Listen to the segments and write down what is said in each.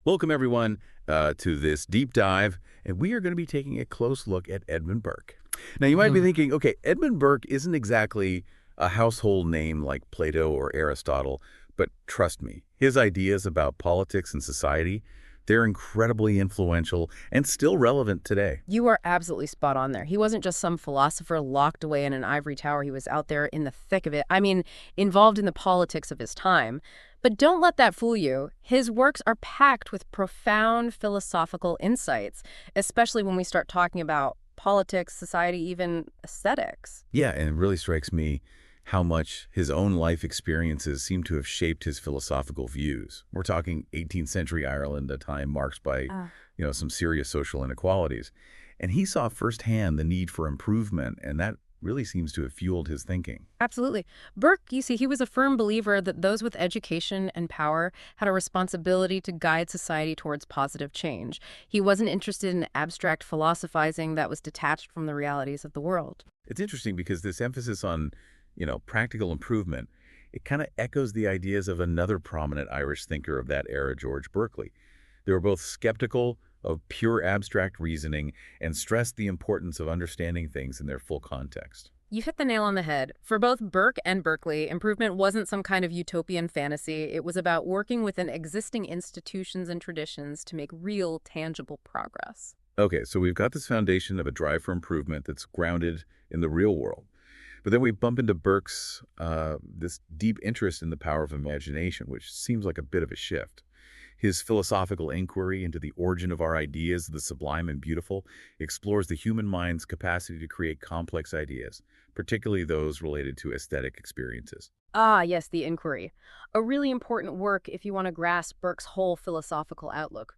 Welcome, everyone, to this deep dive, and we are going to be taking a close look at Edmund Burke. Now, you might be Mhm. thinking, okay, Edmund Burke isn't exactly a household name like Plato or Aristotle, but trust me, his ideas about politics and society, they're incredibly influential and still relevant today. You are absolutely spot on there. He wasn't just some philosopher locked away in an ivory tower. He was out there in the thick of it. Involved in the politics of his time. But don't let that fool you. His works are packed with profound philosophical insights, especially when we start talking about politics, society, even aesthetics. Yeah, and it really strikes me how much his own life experiences seem to have shaped his philosophical views. We're talking 18th century Ireland, a time marked by, some serious social inequalities. And he saw firsthand the need for improvement, and that really seems to have fueled his thinking. Absolutely. Burke, you see, he was a firm believer that those with education and power had a responsibility to guide society towards positive change. He wasn't interested in abstract philosophizing that was detached from the realities of the world. It's interesting because this emphasis on, practical improvement, it kind of echoes the ideas of another prominent Irish thinker of that era, George Berkeley. They were both skeptical of pure abstract reasoning and stressed the importance of understanding things in their full context. You hit the nail on the head. For both Burke and Berkeley, improvement wasn't some kind of utopian fantasy. It was about working within existing institutions and traditions to make real, tangible progress. Okay, so we've got this foundation of a drive for improvement that's grounded in the real world. But then we bump into Burke's this deep interest in the power of imagination, which seems like a bit of a shift. His philosophical inquiry into the origin of our ideas, the sublime and beautiful, explores the human mind's capacity to create complex ideas, particularly those related to aesthetic experiences. Ah, yes, the inquiry. A really important work if you want to grasp Burke's whole philosophical outlook.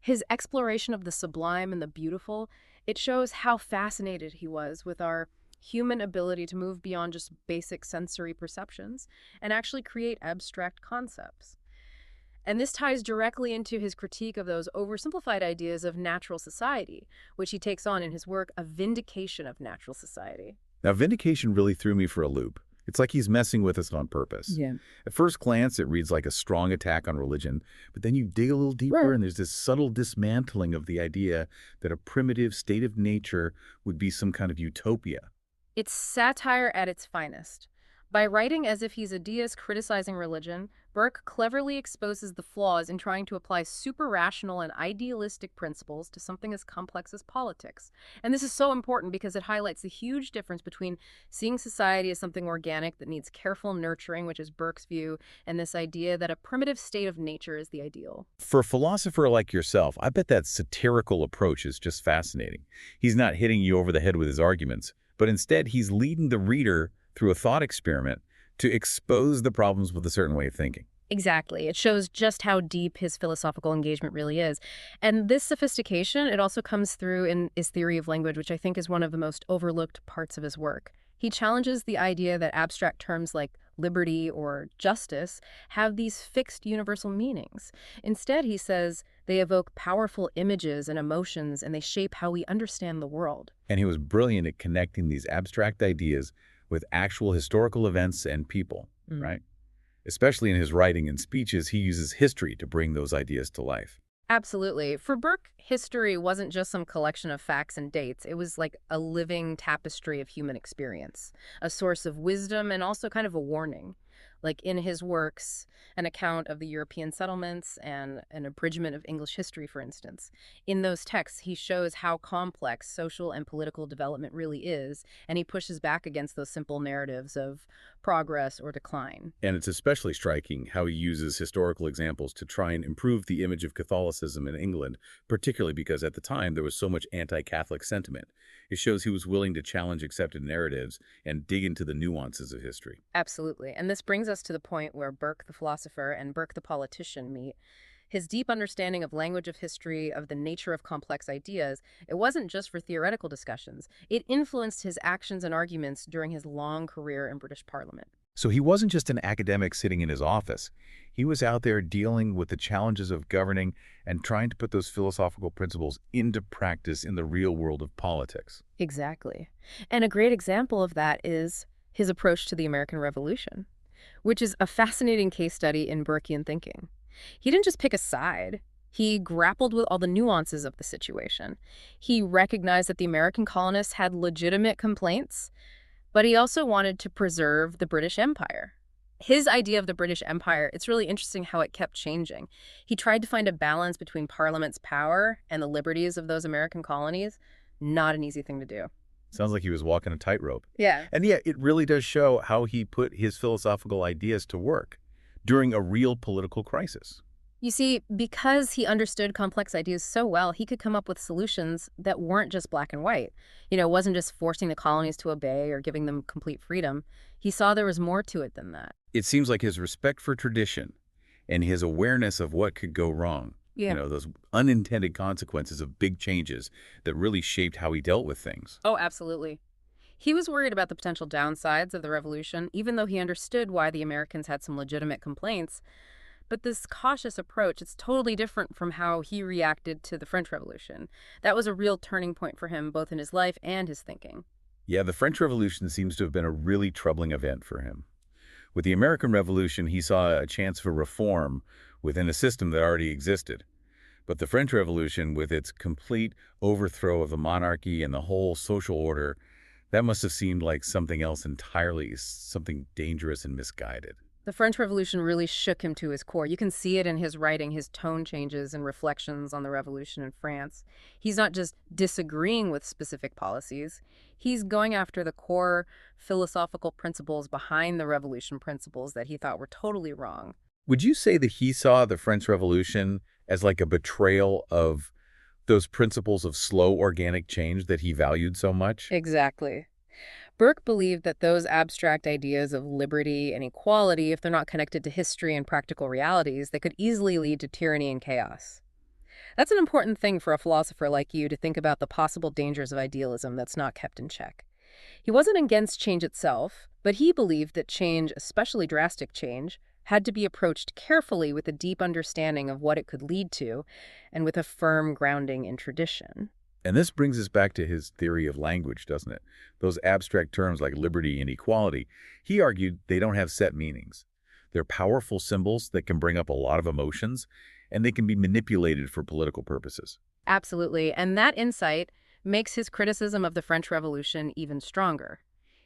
His exploration of the sublime and the beautiful, it shows how fascinated he was with our human ability to move beyond just basic sensory perceptions and actually create abstract concepts. And this ties directly into his critique of those oversimplified ideas of natural society, which he takes on in his work, A Vindication of Natural Society. Now, vindication really threw me for a loop. It's like he's messing with us on purpose. Yeah. At first glance, it reads like a strong attack on religion, but then you dig a little deeper Right. and there's this subtle dismantling of the idea that a primitive state of nature would be some kind of utopia. It's satire at its finest. By writing as if he's a deist criticizing religion, Burke cleverly exposes the flaws in trying to apply super-rational and idealistic principles to something as complex as politics. And this is so important because it highlights the huge difference between seeing society as something organic that needs careful nurturing, which is Burke's view, and this idea that a primitive state of nature is the ideal. For a philosopher like yourself, I bet that satirical approach is just fascinating. He's not hitting you over the head with his arguments, but instead he's leading the reader through a thought experiment to expose the problems with a certain way of thinking. Exactly. It shows just how deep his philosophical engagement really is. And this sophistication, it also comes through in his theory of language, which I think is one of the most overlooked parts of his work. He challenges the idea that abstract terms like liberty or justice have these fixed universal meanings. Instead, he says they evoke powerful images and emotions, and they shape how we understand the world. And he was brilliant at connecting these abstract ideas with actual historical events and people, right? Especially in his writing and speeches, he uses history to bring those ideas to life. Absolutely. For Burke, history wasn't just some collection of facts and dates. It was like a living tapestry of human experience, a source of wisdom and also kind of a warning. Like in his works, an account of the European settlements and an abridgment of English history, for instance. In those texts, he shows how complex social and political development really is, and he pushes back against those simple narratives of progress or decline. And it's especially striking how he uses historical examples to try and improve the image of Catholicism in England, particularly because at the time there was so much anti-Catholic sentiment. It shows he was willing to challenge accepted narratives and dig into the nuances of history. Absolutely. And this brings us to the point where Burke the philosopher and Burke the politician meet. His deep understanding of language of history, of the nature of complex ideas, it wasn't just for theoretical discussions. It influenced his actions and arguments during his long career in British Parliament. So he wasn't just an academic sitting in his office. He was out there dealing with the challenges of governing and trying to put those philosophical principles into practice in the real world of politics. Exactly. And a great example of that is his approach to the American Revolution, which is a fascinating case study in Burkean thinking. He didn't just pick a side. He grappled with all the nuances of the situation. He recognized that the American colonists had legitimate complaints, but he also wanted to preserve the British Empire. His idea of the British Empire, it's really interesting how it kept changing. He tried to find a balance between Parliament's power and the liberties of those American colonies. Not an easy thing to do. Sounds like he was walking a tightrope. Yeah. And yeah, it really does show how he put his philosophical ideas to work during a real political crisis. You see, because he understood complex ideas so well, he could come up with solutions that weren't just black and white. It wasn't just forcing the colonies to obey or giving them complete freedom. He saw there was more to it than that. It seems like his respect for tradition and his awareness of what could go wrong, Yeah. those unintended consequences of big changes that really shaped how he dealt with things. Oh, absolutely. He was worried about the potential downsides of the revolution, even though he understood why the Americans had some legitimate complaints. But this cautious approach, it's totally different from how he reacted to the French Revolution. That was a real turning point for him, both in his life and his thinking. Yeah, the French Revolution seems to have been a really troubling event for him. With the American Revolution, he saw a chance for reform within a system that already existed. But the French Revolution, with its complete overthrow of the monarchy and the whole social order, that must have seemed like something else entirely, something dangerous and misguided. The French Revolution really shook him to his core. You can see it in his writing, his tone changes and reflections on the revolution in France. He's not just disagreeing with specific policies. He's going after the core philosophical principles behind the revolution, principles that he thought were totally wrong. Would you say that he saw the French Revolution as like a betrayal of those principles of slow organic change that he valued so much? Exactly. Burke believed that those abstract ideas of liberty and equality, if they're not connected to history and practical realities, they could easily lead to tyranny and chaos. That's an important thing for a philosopher like you to think about the possible dangers of idealism that's not kept in check. He wasn't against change itself, but he believed that change, especially drastic change, had to be approached carefully with a deep understanding of what it could lead to and with a firm grounding in tradition. And this brings us back to his theory of language, doesn't it? Those abstract terms like liberty and equality, he argued they don't have set meanings. They're powerful symbols that can bring up a lot of emotions, and they can be manipulated for political purposes. Absolutely, and that insight makes his criticism of the French Revolution even stronger.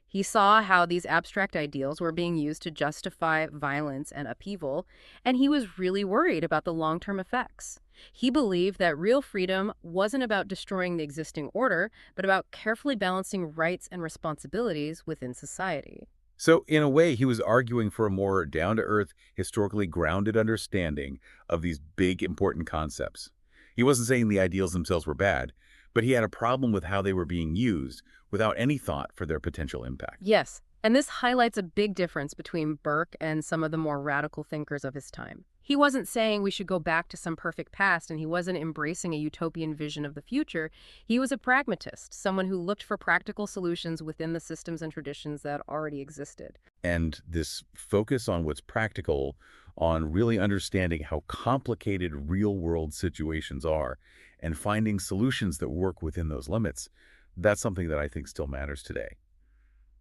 He saw how these abstract ideals were being used to justify violence and upheaval, and he was really worried about the long-term effects. He believed that real freedom wasn't about destroying the existing order, but about carefully balancing rights and responsibilities within society. So, in a way, he was arguing for a more down-to-earth, historically grounded understanding of these big, important concepts. He wasn't saying the ideals themselves were bad, but he had a problem with how they were being used without any thought for their potential impact. Yes, and this highlights a big difference between Burke and some of the more radical thinkers of his time. He wasn't saying we should go back to some perfect past, and he wasn't embracing a utopian vision of the future. He was a pragmatist, someone who looked for practical solutions within the systems and traditions that already existed. And this focus on what's practical, on really understanding how complicated real-world situations are, and finding solutions that work within those limits, that's something that I think still matters today.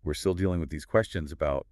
We're still dealing with these questions about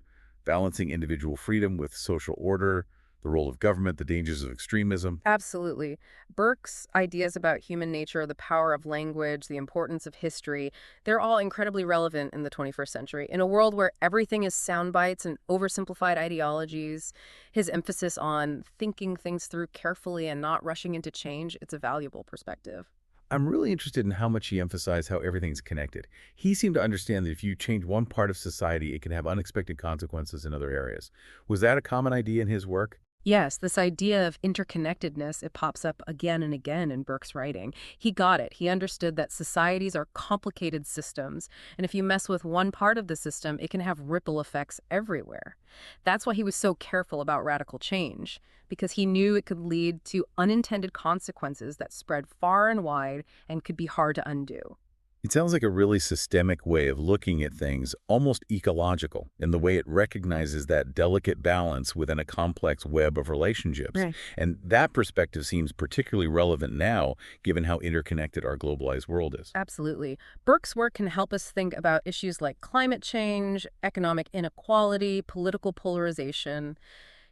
balancing individual freedom with social order, the role of government, the dangers of extremism. Absolutely. Burke's ideas about human nature, the power of language, the importance of history, they're all incredibly relevant in the 21st century. In a world where everything is sound bites and oversimplified ideologies, his emphasis on thinking things through carefully and not rushing into change, it's a valuable perspective. I'm really interested in how much he emphasized how everything's connected. He seemed to understand that if you change one part of society, it can have unexpected consequences in other areas. Was that a common idea in his work? Yes, this idea of interconnectedness, it pops up again and again in Burke's writing. He got it. He understood that societies are complicated systems, and if you mess with one part of the system, it can have ripple effects everywhere. That's why he was so careful about radical change, because he knew it could lead to unintended consequences that spread far and wide and could be hard to undo. It sounds like a really systemic way of looking at things, almost ecological, in the way it recognizes that delicate balance within a complex web of relationships. Right. And that perspective seems particularly relevant now, given how interconnected our globalized world is. Absolutely. Burke's work can help us think about issues like climate change, economic inequality, political polarization.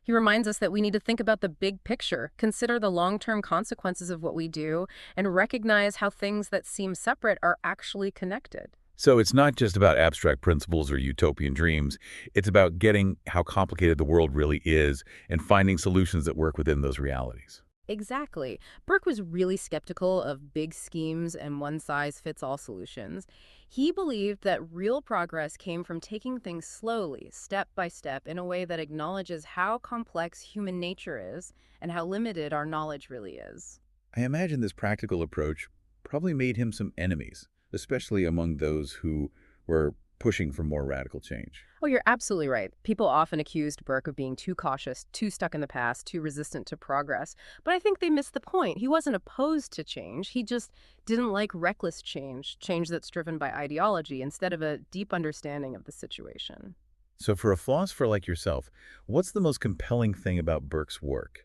He reminds us that we need to think about the big picture, consider the long-term consequences of what we do, and recognize how things that seem separate are actually connected. So it's not just about abstract principles or utopian dreams. It's about getting how complicated the world really is and finding solutions that work within those realities. Exactly. Burke was really skeptical of big schemes and one-size-fits-all solutions. He believed that real progress came from taking things slowly, step by step, in a way that acknowledges how complex human nature is and how limited our knowledge really is. I imagine this practical approach probably made him some enemies, especially among those who were pushing for more radical change. Oh, you're absolutely right. People often accused Burke of being too cautious, too stuck in the past, too resistant to progress. But I think they missed the point. He wasn't opposed to change. He just didn't like reckless change, change that's driven by ideology instead of a deep understanding of the situation. So for a philosopher like yourself, what's the most compelling thing about Burke's work?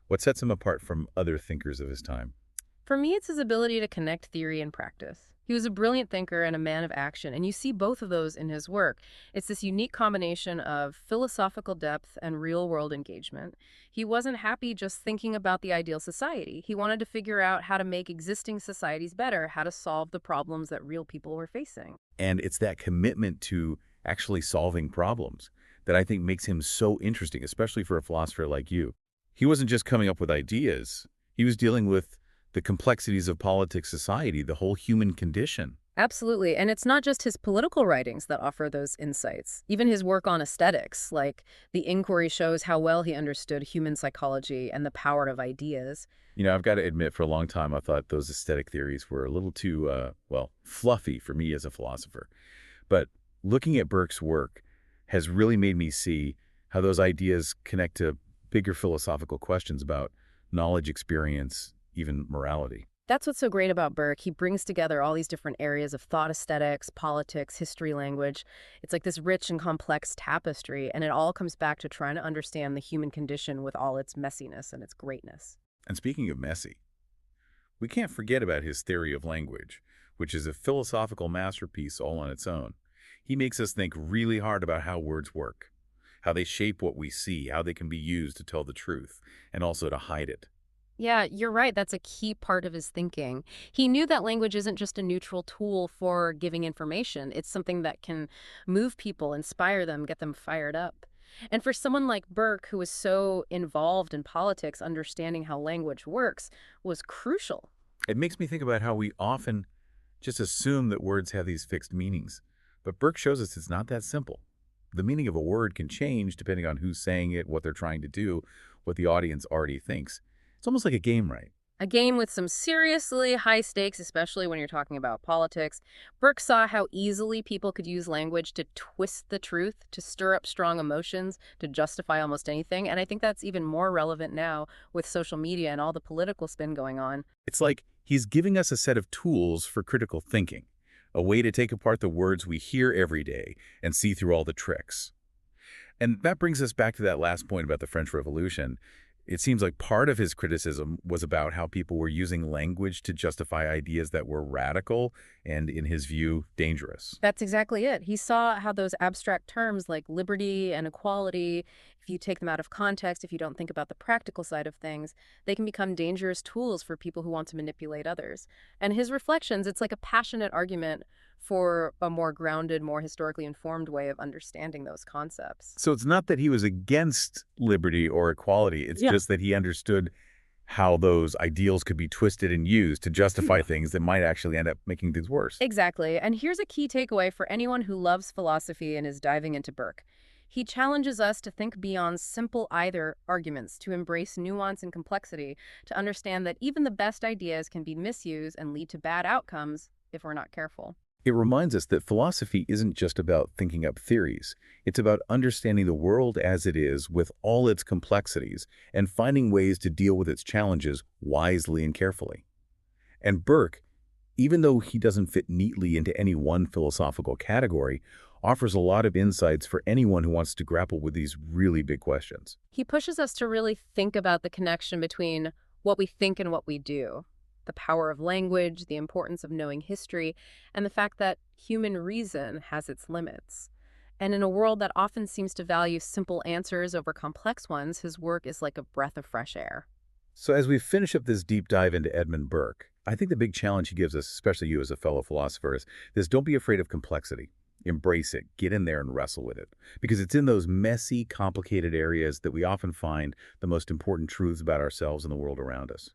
What sets him apart from other thinkers of his time? For me, it's his ability to connect theory and practice. He was a brilliant thinker and a man of action, and you see both of those in his work. It's this unique combination of philosophical depth and real-world engagement. He wasn't happy just thinking about the ideal society. He wanted to figure out how to make existing societies better, how to solve the problems that real people were facing. And it's that commitment to actually solving problems that I think makes him so interesting, especially for a philosopher like you. He wasn't just coming up with ideas. He was dealing with the complexities of politics, society, the whole human condition. Absolutely. And it's not just his political writings that offer those insights. Even his work on aesthetics, like The Inquiry, shows how well he understood human psychology and the power of ideas. I've got to admit, for a long time, I thought those aesthetic theories were a little too, fluffy for me as a philosopher. But looking at Burke's work has really made me see how those ideas connect to bigger philosophical questions about knowledge, experience, even morality. That's what's so great about Burke. He brings together all these different areas of thought aesthetics, politics, history, language. It's like this rich and complex tapestry, and it all comes back to trying to understand the human condition with all its messiness and its greatness. And speaking of messy, we can't forget about his theory of language, which is a philosophical masterpiece all on its own. He makes us think really hard about how words work, how they shape what we see, how they can be used to tell the truth, and also to hide it. Yeah, you're right. That's a key part of his thinking. He knew that language isn't just a neutral tool for giving information. It's something that can move people, inspire them, get them fired up. And for someone like Burke, who was so involved in politics, understanding how language works was crucial. It makes me think about how we often just assume that words have these fixed meanings. But Burke shows us it's not that simple. The meaning of a word can change depending on who's saying it, what they're trying to do, what the audience already thinks. It's almost like a game, right? A game with some seriously high stakes, especially when you're talking about politics. Burke saw how easily people could use language to twist the truth, to stir up strong emotions, to justify almost anything. And I think that's even more relevant now with social media and all the political spin going on. It's like he's giving us a set of tools for critical thinking, a way to take apart the words we hear every day and see through all the tricks. And that brings us back to that last point about the French Revolution. It seems like part of his criticism was about how people were using language to justify ideas that were radical and, in his view, dangerous. That's exactly it. He saw how those abstract terms like liberty and equality, if you take them out of context, if you don't think about the practical side of things, they can become dangerous tools for people who want to manipulate others. And his reflections, it's like a passionate argument for a more grounded, more historically informed way of understanding those concepts. So it's not that he was against liberty or equality. It's Yeah. just that he understood how those ideals could be twisted and used to justify things that might actually end up making things worse. Exactly. And here's a key takeaway for anyone who loves philosophy and is diving into Burke. He challenges us to think beyond simple either arguments, to embrace nuance and complexity, to understand that even the best ideas can be misused and lead to bad outcomes if we're not careful. It reminds us that philosophy isn't just about thinking up theories. It's about understanding the world as it is with all its complexities and finding ways to deal with its challenges wisely and carefully. And Burke, even though he doesn't fit neatly into any one philosophical category, offers a lot of insights for anyone who wants to grapple with these really big questions. He pushes us to really think about the connection between what we think and what we do, the power of language, the importance of knowing history, and the fact that human reason has its limits. And in a world that often seems to value simple answers over complex ones, his work is like a breath of fresh air. So as we finish up this deep dive into Edmund Burke, I think the big challenge he gives us, especially you as a fellow philosopher, is this: don't be afraid of complexity. Embrace it. Get in there and wrestle with it. Because it's in those messy, complicated areas that we often find the most important truths about ourselves and the world around us.